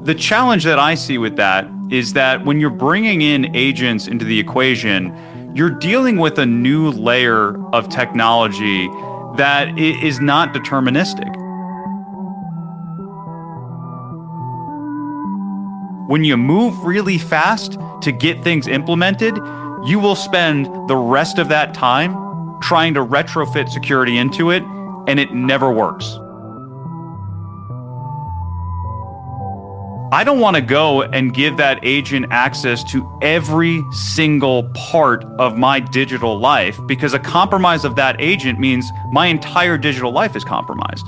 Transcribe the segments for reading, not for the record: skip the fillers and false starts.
The challenge that I see with that is that when you're bringing in agents into the equation, you're dealing with a new layer of technology that is not deterministic. When you move really fast to get things implemented, you will spend the rest of that time trying to retrofit security into it, and it never works. I don't want to go and give that agent access to every single part of my digital life, because a compromise of that agent means my entire digital life is compromised.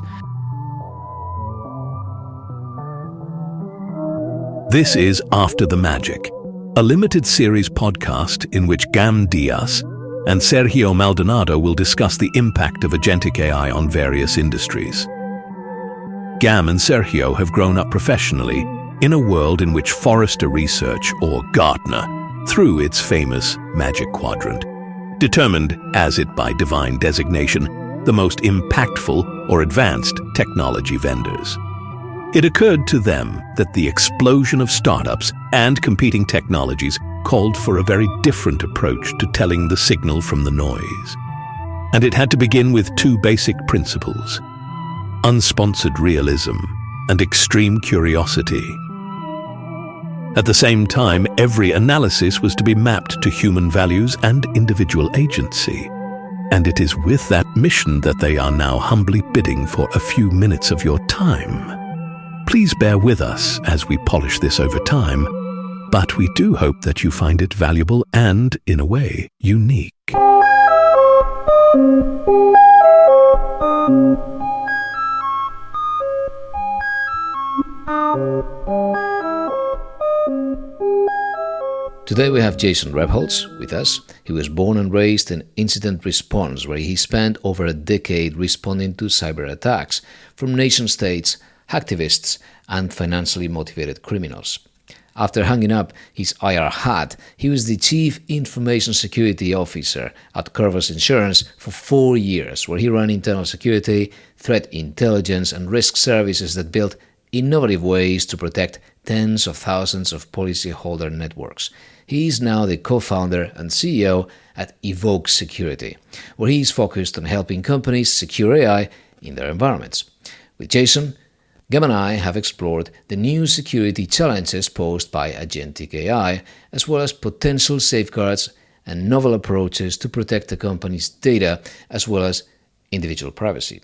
This is After the Magic, a limited series podcast in which Gam Diaz and Sergio Maldonado will discuss the impact of agentic AI on various industries. Gam and Sergio have grown up professionally in a world in which Forrester Research, or Gartner, threw its famous Magic Quadrant, determined, as it by divine designation, the most impactful or advanced technology vendors. It occurred to them that the explosion of startups and competing technologies called for a very different approach to telling the signal from the noise. And it had to begin with two basic principles: unsponsored realism and extreme curiosity. At the same time, every analysis was to be mapped to human values and individual agency. And it is with that mission that they are now humbly bidding for a few minutes of your time. Please bear with us as we polish this over time, but we do hope that you find it valuable and, in a way, unique. Today we have Jason Rebholz with us. He was born and raised in incident response, where he spent over a decade responding to cyber attacks from nation-states, hacktivists, and financially motivated criminals. After hanging up his IR hat, he was the Chief Information Security Officer at Corvus Insurance for 4 years, where he ran internal security, threat intelligence, and risk services that built innovative ways to protect tens of thousands of policyholder networks. He is now the co-founder and CEO at Evoke Security, where he is focused on helping companies secure AI in their environments. With Jason, Gam and I have explored the new security challenges posed by agentic AI, as well as potential safeguards and novel approaches to protect the company's data, as well as individual privacy.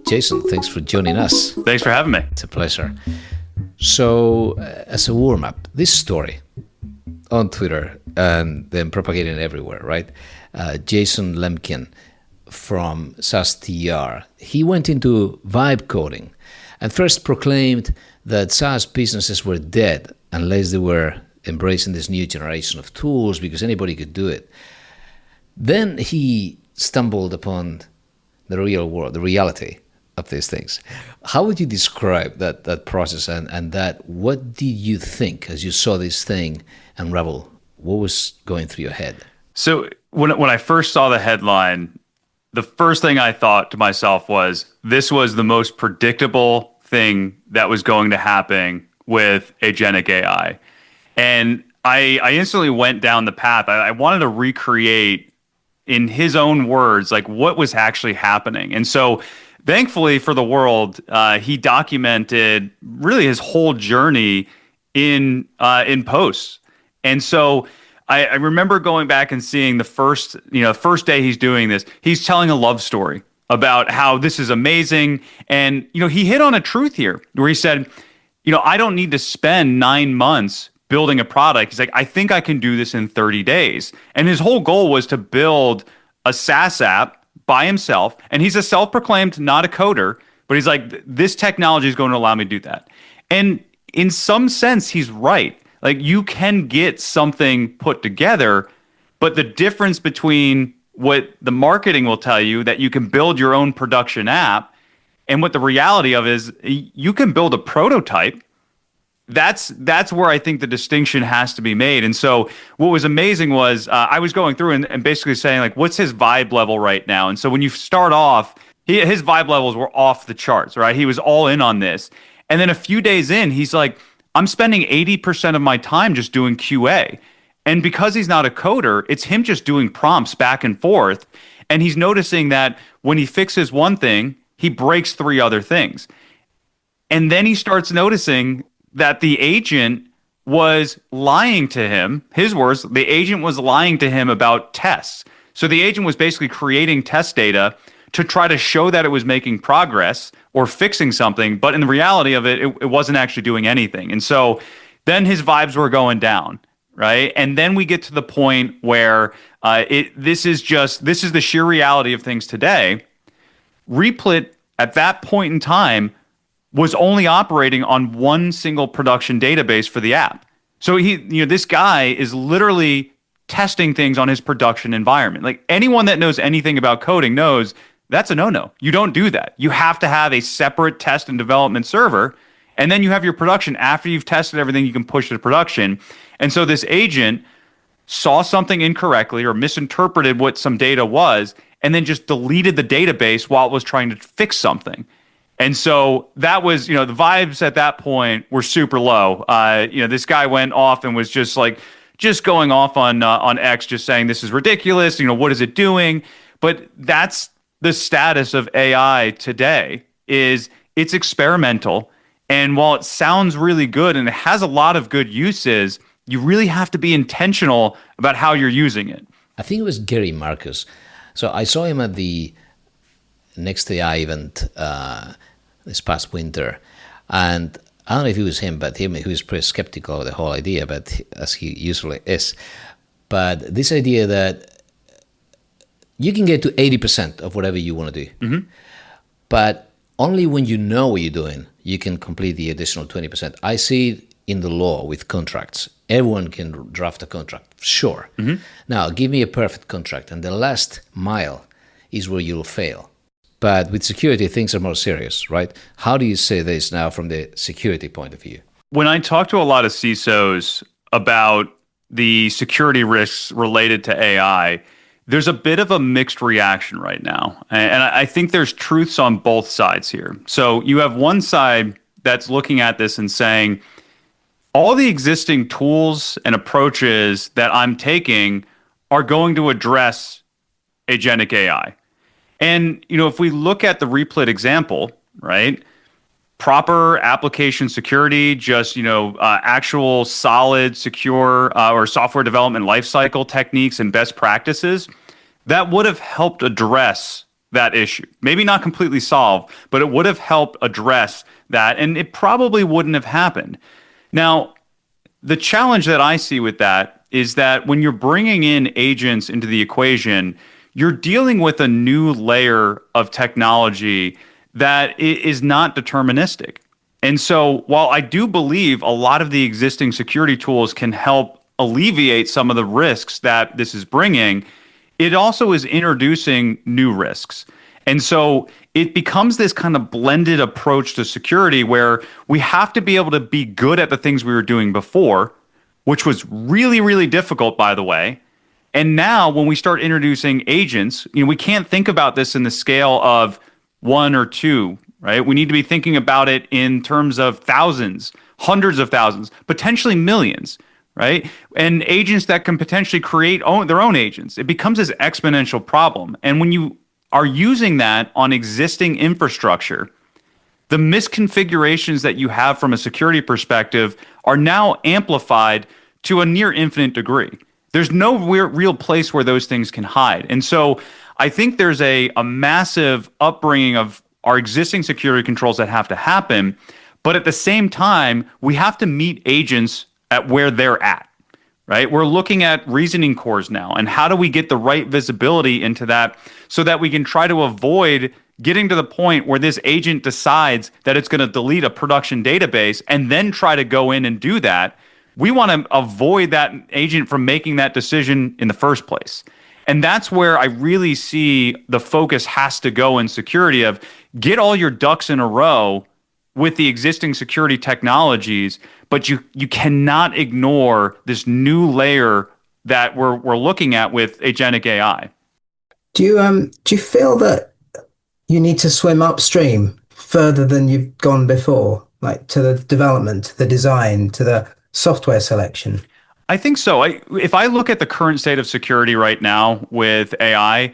Jason, thanks for joining us. Thanks for having me. It's a pleasure. So, as a warm-up, this story on Twitter and then propagating everywhere, right? Jason Lemkin from SaaSTR, he went into vibe coding and first proclaimed that SaaS businesses were dead unless they were embracing this new generation of tools because anybody could do it. Then he stumbled upon the real world, the reality of these things. How would you describe that process and that? What did you think as you saw this thing unravel? What was going through your head? So when I first saw the headline, the first thing I thought to myself was, this was the most predictable thing that was going to happen with agentic AI. And I instantly went down the path. I wanted to recreate, in his own words, like what was actually happening. And so thankfully for the world, he documented really his whole journey in posts. And so I remember going back and seeing the first day he's doing this, he's telling a love story about how this is amazing. And, he hit on a truth here where he said, I don't need to spend 9 months building a product. He's like, I think I can do this in 30 days. And his whole goal was to build a SaaS app by himself. And he's a self-proclaimed, not a coder, but he's like, this technology is going to allow me to do that. And in some sense, he's right. Like, you can get something put together, but the difference between what the marketing will tell you, that you can build your own production app, and what the reality of is, you can build a prototype that's where I think the distinction has to be made. And so what was amazing was I was going through and basically saying like, what's his vibe level right now? And so when you start off, his vibe levels were off the charts, right? He was all in on this. And then a few days in, he's like, I'm spending 80% of my time just doing QA. And because he's not a coder, it's him just doing prompts back and forth. And he's noticing that when he fixes one thing, he breaks three other things. And then he starts noticing that the agent was lying to him. His words, the agent was lying to him about tests. So the agent was basically creating test data to try to show that it was making progress or fixing something. But in the reality of it, it wasn't actually doing anything. And so then his vibes were going down, right? And then we get to the point where this is the sheer reality of things today. Replit at that point in time was only operating on one single production database for the app. So this guy is literally testing things on his production environment. Like anyone that knows anything about coding knows that's a no-no. You don't do that. You have to have a separate test and development server, and then you have your production. After you've tested everything, you can push it to production. And so this agent saw something incorrectly or misinterpreted what some data was, and then just deleted the database while it was trying to fix something. And so that was, the vibes at that point were super low. This guy went off and was just going off on X, just saying this is ridiculous. What is it doing? But that's the status of AI today. Is it's experimental, and while it sounds really good and it has a lot of good uses, you really have to be intentional about how you're using it. I think it was Gary Marcus. So I saw him at the Next AI event this past winter, and I don't know if it was him, but he was pretty skeptical of the whole idea, but as he usually is. But this idea that you can get to 80% of whatever you want to do, mm-hmm. but only when you know what you're doing, you can complete the additional 20%. I see it in the law with contracts. Everyone can draft a contract, sure. Mm-hmm. Now, give me a perfect contract, and the last mile is where you'll fail. But with security, things are more serious, right? How do you say this now from the security point of view? When I talk to a lot of CISOs about the security risks related to AI, there's a bit of a mixed reaction right now. And I think there's truths on both sides here. So you have one side that's looking at this and saying, all the existing tools and approaches that I'm taking are going to address agentic AI. And, if we look at the Replit example, right, proper application security, just, actual solid, secure or software development lifecycle techniques and best practices, that would have helped address that issue. Maybe not completely solve, but it would have helped address that, and it probably wouldn't have happened. Now, the challenge that I see with that is that when you're bringing in agents into the equation, you're dealing with a new layer of technology that is not deterministic. And so while I do believe a lot of the existing security tools can help alleviate some of the risks that this is bringing, it also is introducing new risks. And so it becomes this kind of blended approach to security where we have to be able to be good at the things we were doing before, which was really, really difficult, by the way. And now when we start introducing agents, we can't think about this in the scale of one or two, right? We need to be thinking about it in terms of thousands, hundreds of thousands, potentially millions, right? And agents that can potentially create their own agents. It becomes this exponential problem. And when you are using that on existing infrastructure, the misconfigurations that you have from a security perspective are now amplified to a near infinite degree. There's no real place where those things can hide. And so I think there's a massive upbringing of our existing security controls that have to happen. But at the same time, we have to meet agents at where they're at, right? We're looking at reasoning cores now. And how do we get the right visibility into that so that we can try to avoid getting to the point where this agent decides that it's going to delete a production database and then try to go in and do that. We want to avoid that agent from making that decision in the first place. And that's where I really see the focus has to go in security of get all your ducks in a row with the existing security technologies, but you cannot ignore this new layer that we're looking at with agentic AI. Do you feel that you need to swim upstream further than you've gone before, like to the development, the design, to the software selection? I think so. If I look at the current state of security right now with AI,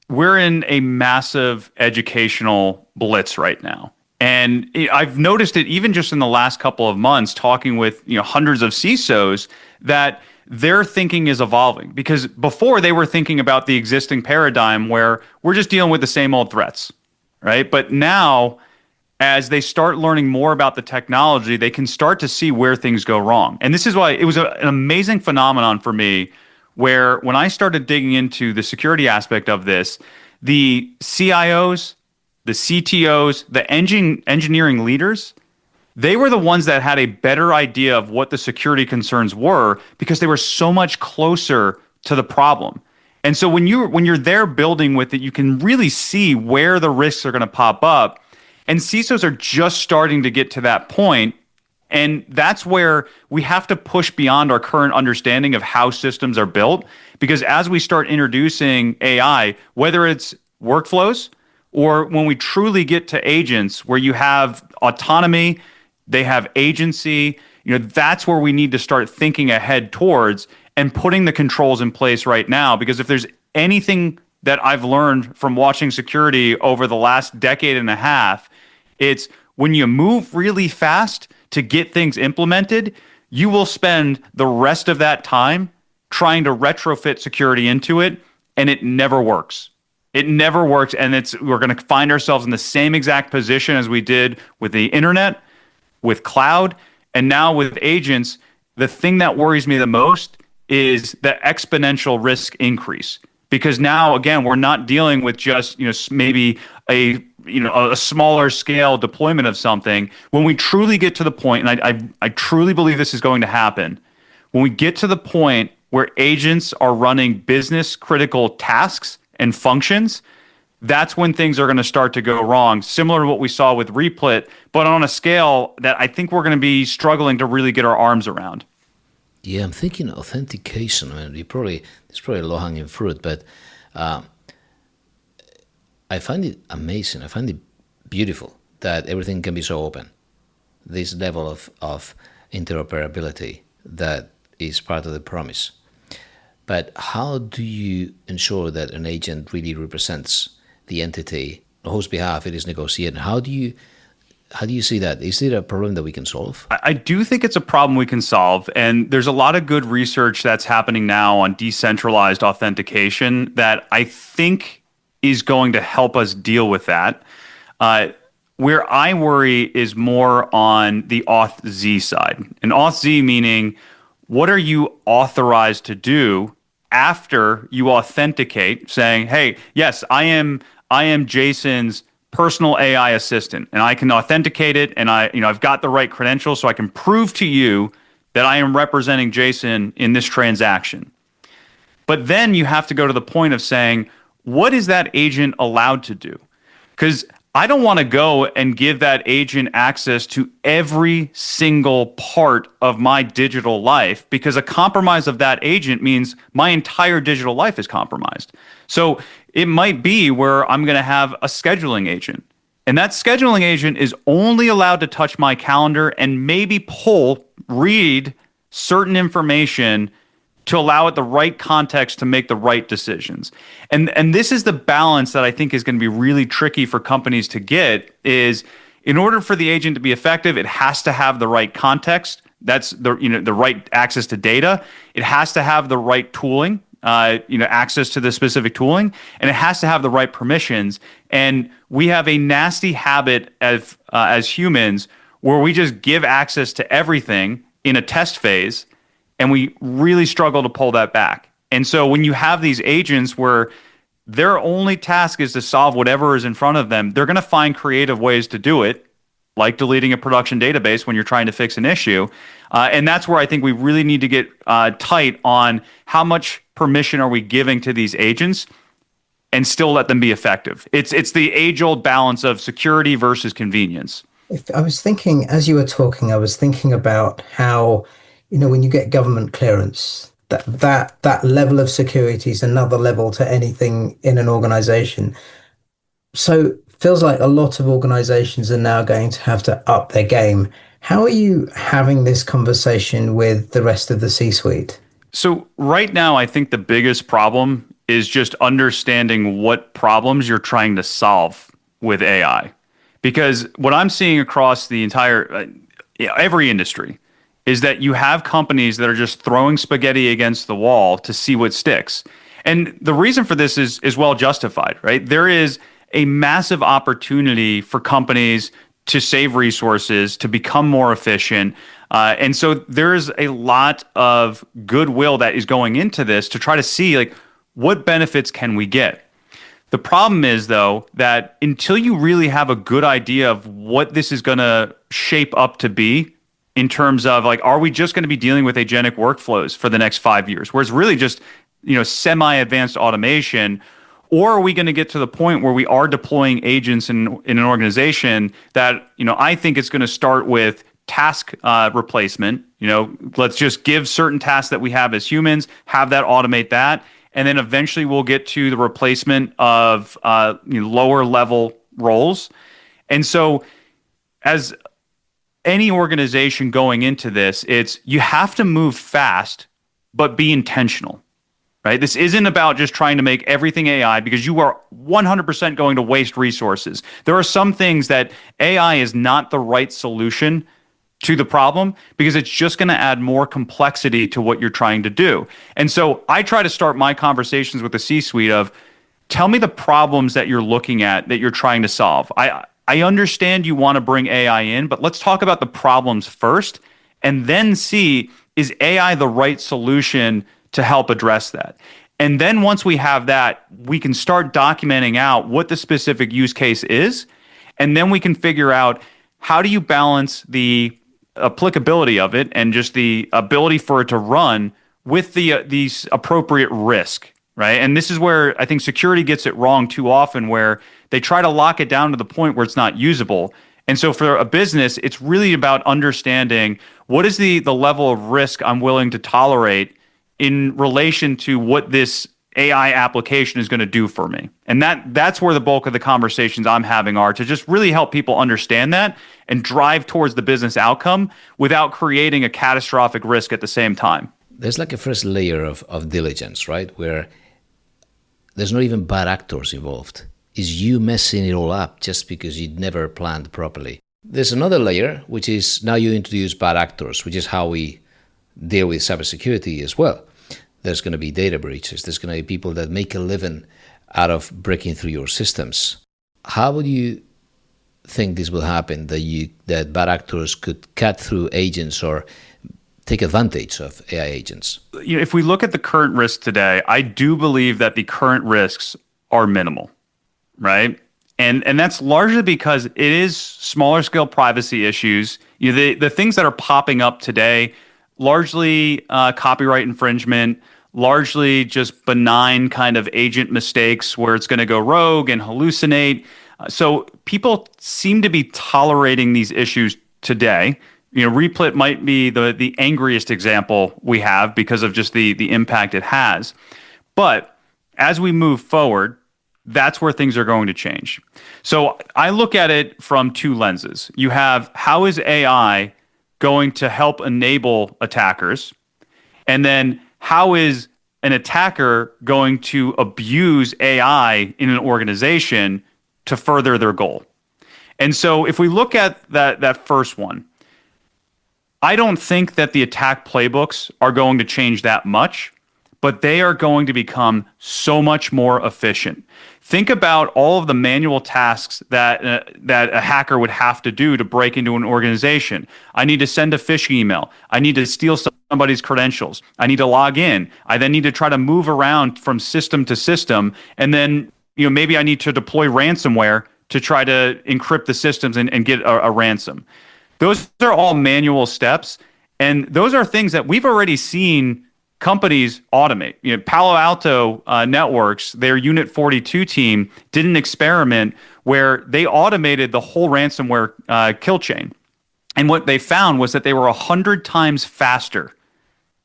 we're in a massive educational blitz right now. And I've noticed it even just in the last couple of months talking with, hundreds of CISOs that their thinking is evolving, because before they were thinking about the existing paradigm where we're just dealing with the same old threats, right? But now as they start learning more about the technology, they can start to see where things go wrong. And this is why it was an amazing phenomenon for me, where when I started digging into the security aspect of this, the CIOs, the CTOs, the engineering leaders, they were the ones that had a better idea of what the security concerns were because they were so much closer to the problem. And so when you're there building with it, you can really see where the risks are going to pop up. And CISOs are just starting to get to that point. And that's where we have to push beyond our current understanding of how systems are built. Because as we start introducing AI, whether it's workflows or when we truly get to agents where you have autonomy, they have agency, that's where we need to start thinking ahead towards and putting the controls in place right now. Because if there's anything that I've learned from watching security over the last decade and a half, it's when you move really fast to get things implemented, you will spend the rest of that time trying to retrofit security into it, and it never works. It never works, and we're going to find ourselves in the same exact position as we did with the internet, with cloud, and now with agents. The thing that worries me the most is the exponential risk increase. Because now, again, we're not dealing with just maybe a smaller scale deployment of something. When we truly get to the point, and I truly believe this is going to happen, when we get to the point where agents are running business critical tasks and functions, that's when things are going to start to go wrong. Similar to what we saw with Replit, but on a scale that I think we're going to be struggling to really get our arms around. Yeah, I'm thinking authentication. I mean, it's probably low-hanging fruit, but I find it amazing. I find it beautiful that everything can be so open. This level of interoperability that is part of the promise. But how do you ensure that an agent really represents the entity on whose behalf it is negotiated? How do you see that? Is it a problem that we can solve? I do think it's a problem we can solve. And there's a lot of good research that's happening now on decentralized authentication that I think is going to help us deal with that. Where I worry is more on the Auth Z side. And Auth Z meaning, what are you authorized to do after you authenticate, saying, hey, yes, I am Jason's personal AI assistant, and I can authenticate it, and I've got the right credentials, so I can prove to you that I am representing Jason in this transaction. But then you have to go to the point of saying, what is that agent allowed to do? Because I don't want to go and give that agent access to every single part of my digital life, because a compromise of that agent means my entire digital life is compromised. So it might be where I'm going to have a scheduling agent, and that scheduling agent is only allowed to touch my calendar and maybe read certain information to allow it the right context to make the right decisions. And this is the balance that I think is going to be really tricky for companies to get, is in order for the agent to be effective, it has to have the right context. That's the right access to data. It has to have the right tooling, access to the specific tooling, and it has to have the right permissions. And we have a nasty habit as humans where we just give access to everything in a test phase, and we really struggle to pull that back. And so when you have these agents where their only task is to solve whatever is in front of them, they're going to find creative ways to do it, like deleting a production database when you're trying to fix an issue. And that's where I think we really need to get tight on how much permission are we giving to these agents and still let them be effective. It's the age-old balance of security versus convenience. If I was thinking, as you were talking, I was thinking about how, when you get government clearance, that level of security is another level to anything in an organization. So feels like a lot of organizations are now going to have to up their game. How are you having this conversation with the rest of the C-suite? So right now, I think the biggest problem is just understanding what problems you're trying to solve with AI. Because what I'm seeing across the entire every industry is that you have companies that are just throwing spaghetti against the wall to see what sticks. And the reason for this is well justified, right? There is a massive opportunity for companies to save resources, to become more efficient. And so there is a lot of goodwill that is going into this to try to see like what benefits can we get. The problem is, though, that until you really have a good idea of what this is going to shape up to be in terms of like, are we just going to be dealing with agentic workflows for the next 5 years, where it's really just, semi-advanced automation, or are we going to get to the point where we are deploying agents in an organization that, I think it's going to start with task replacement. Let's just give certain tasks that we have as humans, have that automate that. And then eventually we'll get to the replacement of lower level roles. And so as any organization going into this, it's you have to move fast, but be intentional, right? This isn't about just trying to make everything AI because you are 100% going to waste resources. There are some things that AI is not the right solution to the problem because it's just going to add more complexity to what you're trying to do. And so I try to start my conversations with the C-suite of tell me the problems that you're looking at that you're trying to solve. I understand you want to bring AI in, but let's talk about the problems first and then see is AI the right solution to help address that. And then once we have that, we can start documenting out what the specific use case is. And then we can figure out how do you balance the applicability of it and just the ability for it to run with these appropriate risk, right? And this is where I think security gets it wrong too often, where they try to lock it down to the point where it's not usable. And so for a business, it's really about understanding what is the level of risk I'm willing to tolerate in relation to what this AI application is going to do for me. And that's where the bulk of the conversations I'm having are to just really help people understand that and drive towards the business outcome without creating a catastrophic risk at the same time. There's like a first layer of diligence, right? Where there's not even bad actors involved. It's you messing it all up just because you'd never planned properly. There's another layer, which is now you introduce bad actors, which is how we deal with cybersecurity as well. There's going to be data breaches. There's going to be people that make a living out of breaking through your systems. How would you think this will happen, that bad actors could cut through agents or take advantage of AI agents? If we look at the current risks today, I do believe that the current risks are minimal, right? And that's largely because it is smaller scale privacy issues. The things that are popping up today, largely copyright infringement, largely just benign kind of agent mistakes where it's going to go rogue and hallucinate. So people seem to be tolerating these issues today. Replit might be the angriest example we have because of just the impact it has. But as we move forward, that's where things are going to change. So I look at it from two lenses. You have how is AI going to help enable attackers? And then how is an attacker going to abuse AI in an organization to further their goal? And so if we look at that first one, I don't think that the attack playbooks are going to change that much, but they are going to become so much more efficient. Think about all of the manual tasks that a hacker would have to do to break into an organization. I need to send a phishing email. I need to steal somebody's credentials. I need to log in. I then need to try to move around from system to system. And then maybe I need to deploy ransomware to try to encrypt the systems and get a ransom. Those are all manual steps. And those are things that we've already seen companies automate. Palo Alto Networks, their Unit 42 team did an experiment where they automated the whole ransomware kill chain. And what they found was that they were 100 times faster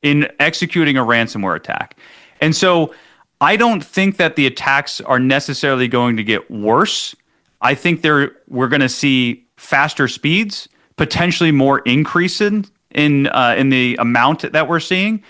in executing a ransomware attack. And so I don't think that the attacks are necessarily going to get worse. I think we're going to see faster speeds, potentially more increase in the amount that we're seeing,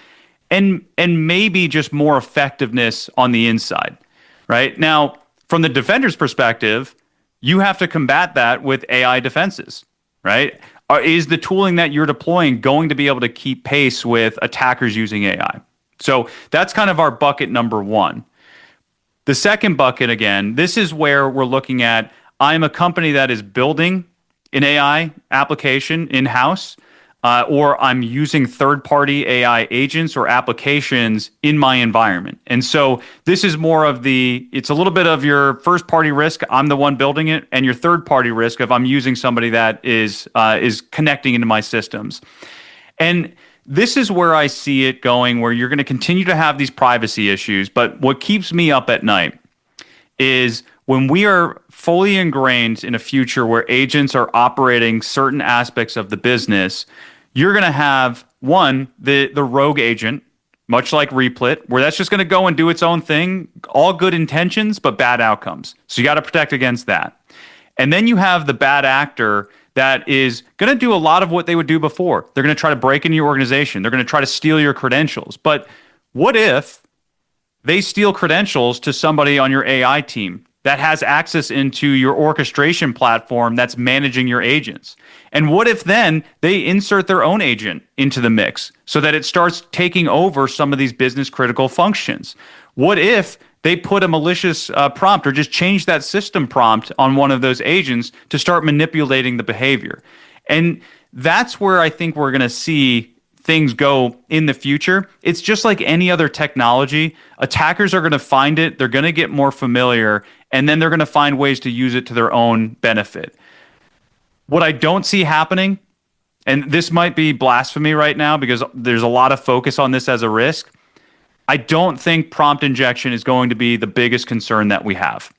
and maybe just more effectiveness on the inside. Right now, from the defender's perspective, you have to combat that with AI defenses. Right? Is the tooling that you're deploying going to be able to keep pace with attackers using AI? So that's kind of our bucket number one. The second bucket, again, this is where we're looking at, I'm a company that is building an AI application in-house, or I'm using third-party AI agents or applications in my environment. And so this is more of it's a little bit of your first-party risk, I'm the one building it, and your third-party risk of I'm using somebody that is connecting into my systems. And this is where I see it going, where you're going to continue to have these privacy issues. But what keeps me up at night is when we are fully ingrained in a future where agents are operating certain aspects of the business, you're going to have, one, the rogue agent, much like Replit, where that's just going to go and do its own thing, all good intentions, but bad outcomes. So you got to protect against that. And then you have the bad actor that is going to do a lot of what they would do before. They're going to try to break into your organization. They're going to try to steal your credentials. But what if they steal credentials to somebody on your AI team that has access into your orchestration platform that's managing your agents? And what if then they insert their own agent into the mix so that it starts taking over some of these business critical functions? What if they put a malicious prompt or just change that system prompt on one of those agents to start manipulating the behavior? And that's where I think we're going to see things go in the future. It's just like any other technology. Attackers are going to find it, they're going to get more familiar, and then they're going to find ways to use it to their own benefit. What I don't see happening, and this might be blasphemy right now because there's a lot of focus on this as a risk, I don't think prompt injection is going to be the biggest concern that we have.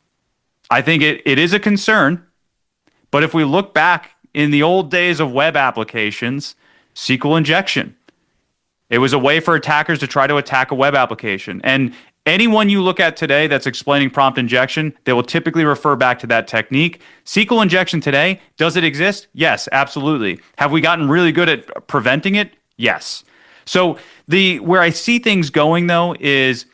I think it is a concern, but if we look back in the old days of web applications, SQL injection, it was a way for attackers to try to attack a web application. And anyone you look at today that's explaining prompt injection, they will typically refer back to that technique. SQL injection today, does it exist? Yes, absolutely. Have we gotten really good at preventing it? Yes. So where I see things going, though, is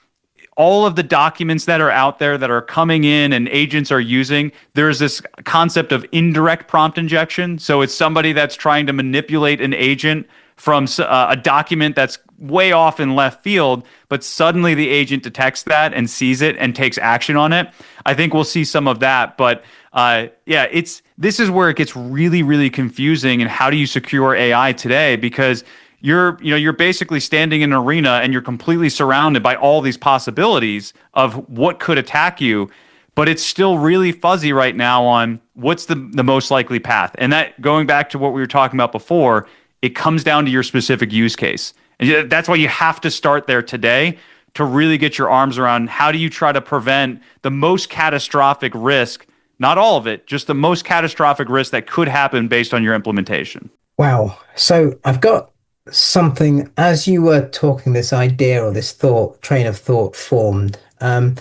all of the documents that are out there that are coming in and agents are using, there's this concept of indirect prompt injection. So it's somebody that's trying to manipulate an agent from a document that's way off in left field, but suddenly the agent detects that and sees it and takes action on it. I think we'll see some of that. But this is where it gets really, really confusing. And how do you secure AI today? Because you're basically standing in an arena and you're completely surrounded by all these possibilities of what could attack you, but it's still really fuzzy right now on what's the most likely path. And that, going back to what we were talking about before, it comes down to your specific use case. And that's why you have to start there today to really get your arms around how do you try to prevent the most catastrophic risk, not all of it, just the most catastrophic risk that could happen based on your implementation. Wow. So I've got something, as you were talking, this idea or this train of thought formed. I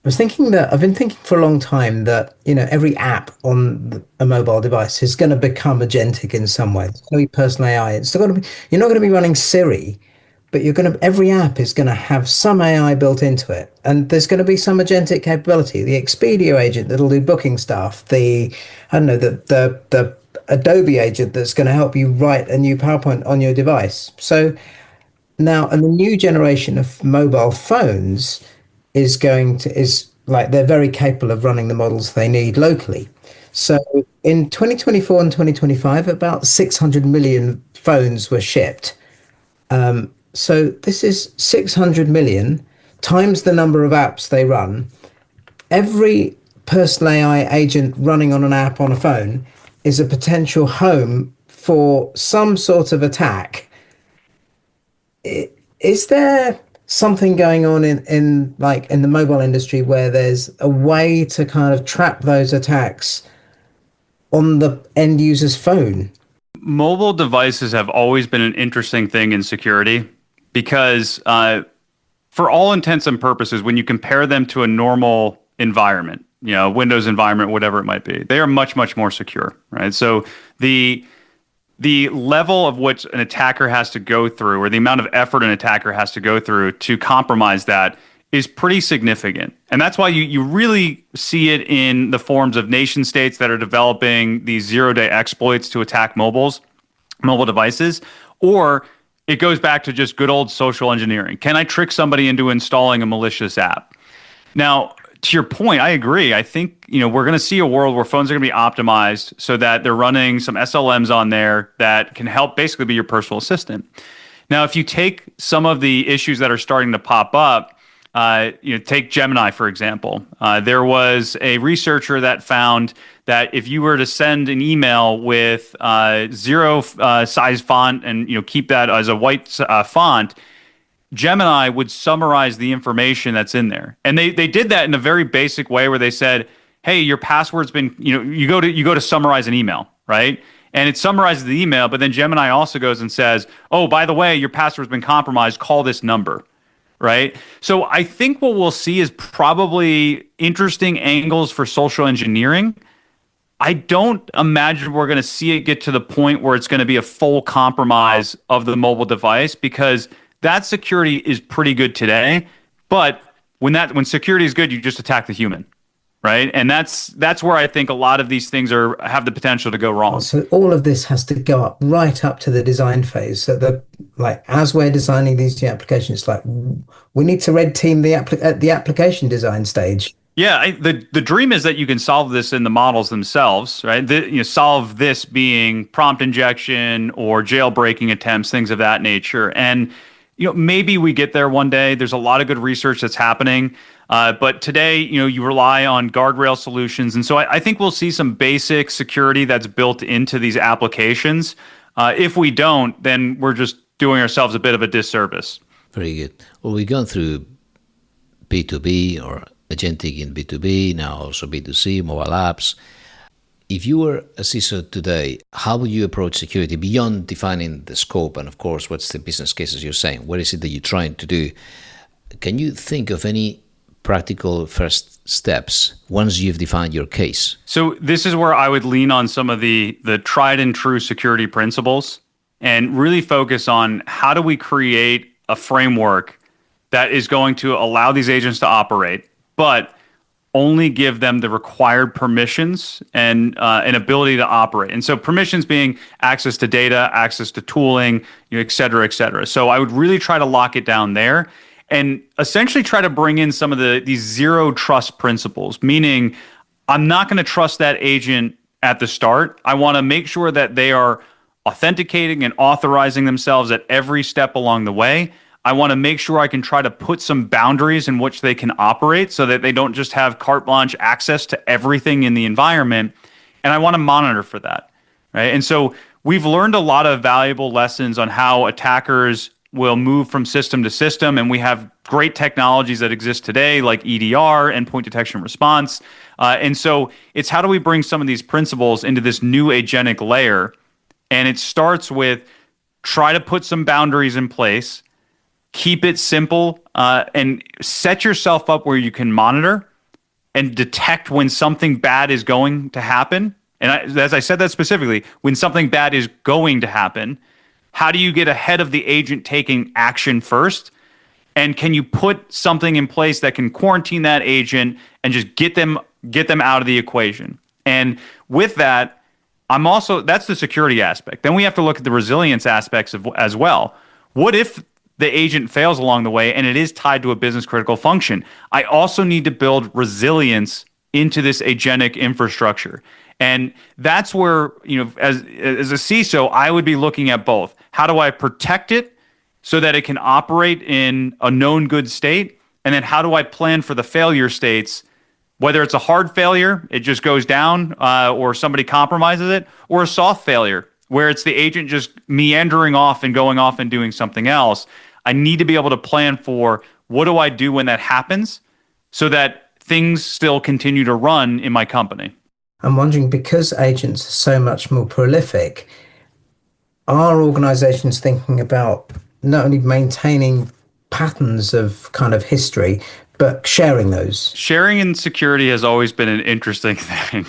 was thinking that I've been thinking for a long time that, every app on a mobile device is going to become agentic in some way. It's going to be personal AI. It's still going to be, you're not going to be running Siri, but every app is going to have some AI built into it. And there's going to be some agentic capability. The Expedia agent that'll do booking stuff, the Adobe agent that's going to help you write a new PowerPoint on your device. So now, and the new generation of mobile phones is like, they're very capable of running the models they need locally. So in 2024 and 2025, about 600 million phones were shipped. So this is 600 million times the number of apps they run. Every personal AI agent running on an app on a phone is a potential home for some sort of attack. Is there something going on in like in the mobile industry where there's a way to kind of trap those attacks on the end user's phone? Mobile devices have always been an interesting thing in security because, for all intents and purposes, when you compare them to a normal environment, Windows environment, whatever it might be, they are much, much more secure, right? So the level of which an attacker has to go through, or the amount of effort an attacker has to go through to compromise that, is pretty significant. And that's why you really see it in the forms of nation states that are developing these zero-day exploits to attack mobile devices, or it goes back to just good old social engineering. Can I trick somebody into installing a malicious app? Now, to your point, I agree. I think, we're going to see a world where phones are going to be optimized so that they're running some SLMs on there that can help basically be your personal assistant. Now, if you take some of the issues that are starting to pop up, take Gemini, for example. There was a researcher that found that if you were to send an email with zero size font and keep that as a white font, Gemini would summarize the information that's in there. And they did that in a very basic way where they said, hey, your password's been, you go to summarize an email, right? And it summarizes the email, but then Gemini also goes and says, oh, by the way, your password's been compromised, call this number. Right. So I think what we'll see is probably interesting angles for social engineering. I don't imagine we're going to see it get to the point where it's going to be a full compromise of the mobile device, because that security is pretty good today. But when security is good, you just attack the human. Right. And that's where I think a lot of these things have the potential to go wrong. So all of this has to go up right up to the design phase. So as we're designing these new applications, it's like we need to red team at the application design stage. Yeah, the dream is that you can solve this in the models themselves, right? Solve this being prompt injection or jailbreaking attempts, things of that nature. And maybe we get there one day. There's a lot of good research that's happening. But today, you rely on guardrail solutions. And so I think we'll see some basic security that's built into these applications. If we don't, then we're just doing ourselves a bit of a disservice. Very good. Well, we've gone through B2B or agentic in B2B, now also B2C, mobile apps. If you were a CISO today, how would you approach security beyond defining the scope and, of course, what's the business case, as you're saying? What is it that you're trying to do? Can you think of any practical first steps once you've defined your case? So this is where I would lean on some of the tried and true security principles and really focus on how do we create a framework that is going to allow these agents to operate, but only give them the required permissions and an ability to operate. And so permissions being access to data, access to tooling, et cetera, et cetera. So I would really try to lock it down there and essentially try to bring in some of these zero trust principles, meaning I'm not going to trust that agent at the start. I want to make sure that they are authenticating and authorizing themselves at every step along the way. I want to make sure I can try to put some boundaries in which they can operate so that they don't just have carte blanche access to everything in the environment. And I want to monitor for that, right? And so we've learned a lot of valuable lessons on how attackers will move from system to system. And we have great technologies that exist today, like EDR, endpoint detection response. And so it's how do we bring some of these principles into this new agentic layer? And it starts with try to put some boundaries in place, keep it simple, and set yourself up where you can monitor and detect when something bad is going to happen. And as I said that specifically, when something bad is going to happen, how do you get ahead of the agent taking action first? And can you put something in place that can quarantine that agent and just get them out of the equation? And with that, that's the security aspect. Then we have to look at the resilience aspects as well. What if the agent fails along the way and it is tied to a business critical function? I also need to build resilience into this agentic infrastructure. And that's where, as a CISO, I would be looking at both. How do I protect it so that it can operate in a known good state? And then how do I plan for the failure states, whether it's a hard failure, it just goes down, or somebody compromises it, or a soft failure, where it's the agent just meandering off and going off and doing something else. I need to be able to plan for what do I do when that happens so that things still continue to run in my company. I'm wondering, because agents are so much more prolific, are organizations thinking about not only maintaining patterns of kind of history, but sharing those? Sharing in security has always been an interesting thing.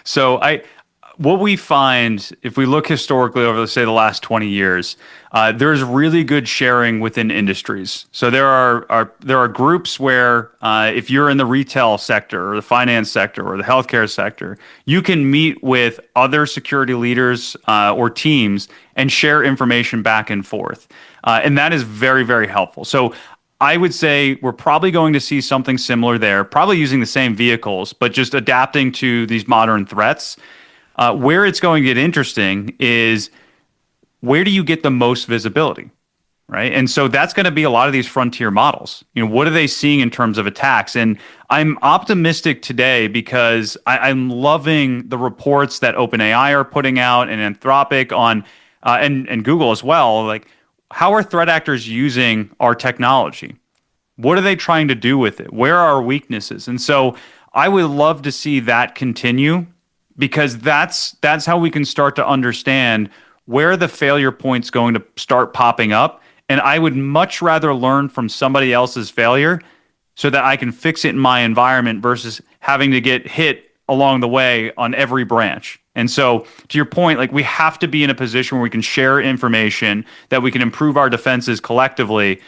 So what we find, if we look historically over, say, the last 20 years, there's really good sharing within industries. So there are groups where if you're in the retail sector or the finance sector or the healthcare sector, you can meet with other security leaders or teams and share information back and forth. And that is very, very helpful. So I would say we're probably going to see something similar there, probably using the same vehicles, but just adapting to these modern threats. Where it's going to get interesting is, where do you get the most visibility, right? And so that's going to be a lot of these frontier models. What are they seeing in terms of attacks? And I'm optimistic today because I'm loving the reports that OpenAI are putting out, and Anthropic on, and Google as well. Like, how are threat actors using our technology? What are they trying to do with it? Where are our weaknesses? And so I would love to see that continue, because that's how we can start to understand where the failure point's going to start popping up. And I would much rather learn from somebody else's failure so that I can fix it in my environment versus having to get hit along the way on every branch. And so, to your point, like, we have to be in a position where we can share information, that we can improve our defenses collectively,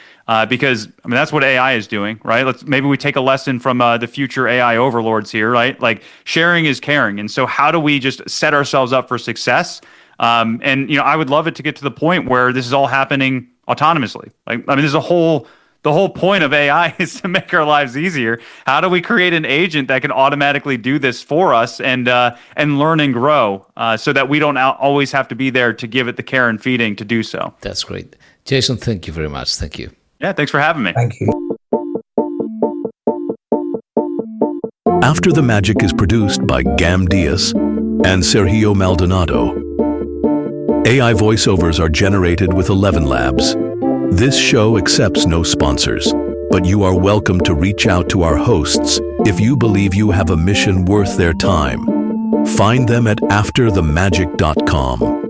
because that's what AI is doing, right? Maybe we take a lesson from the future AI overlords here, right? Like, sharing is caring. And so how do we just set ourselves up for success? And I would love it to get to the point where this is all happening autonomously. There's the whole point of AI is to make our lives easier. How do we create an agent that can automatically do this for us and learn and grow, so that we don't always have to be there to give it the care and feeding to do so? That's great. Jason, thank you very much. Thank you. Yeah, thanks for having me. Thank you. After the Magic is produced by Gam Diaz and Sergio Maldonado. AI voiceovers are generated with 11 Labs. This show accepts no sponsors, but you are welcome to reach out to our hosts if you believe you have a mission worth their time. Find them at afterthemagic.com.